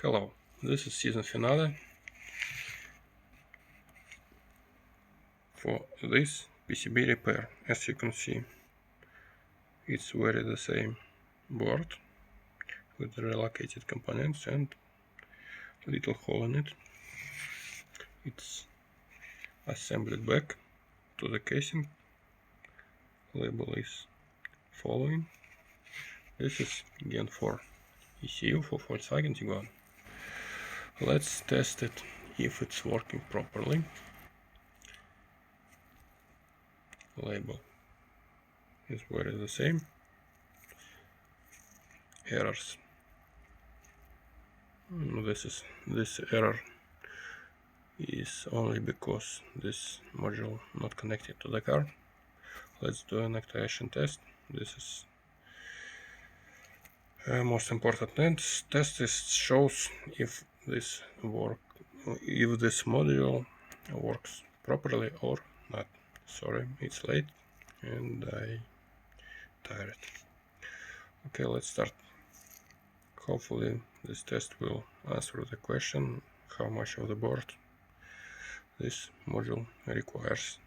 Hello, this is season finale for this PCB repair. As you can see, it's very the same board with relocated components and little hole in it. It's assembled back to the casing. Label is following. This is Gen4 ECU for Volkswagen Tiguan. Let's test it if it's working properly. Label is very the same. Errors. This error is only because this module not connected to the car. Let's do an activation test. This is most important test. This shows if this module works properly or not. Sorry, it's late and I tired. Okay, let's start. Hopefully this test will answer the question how much of the board this module requires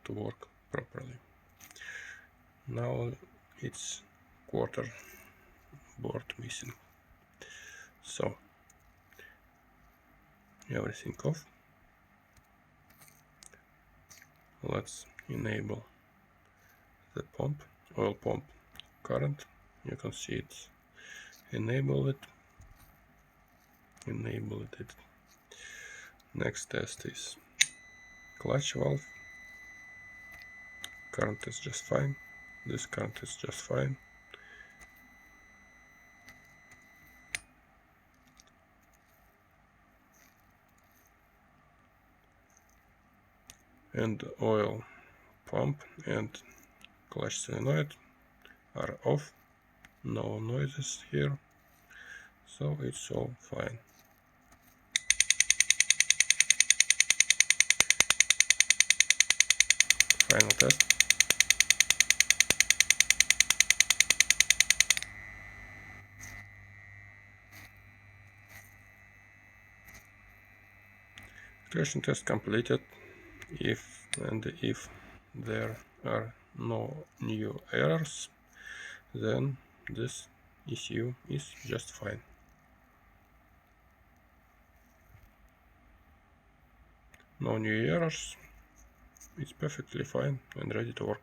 to work properly. Now it's quarter board missing, so everything off. Let's enable the pump, oil pump current. You can see it's enabled it. Next test is clutch valve. Current is just fine. This current is just fine. And oil pump and clutch solenoid are off. No noises here, so it's all fine. Final test. Activation test completed. If there are no new errors, then this ECU is just fine. No new errors, it's perfectly fine and ready to work.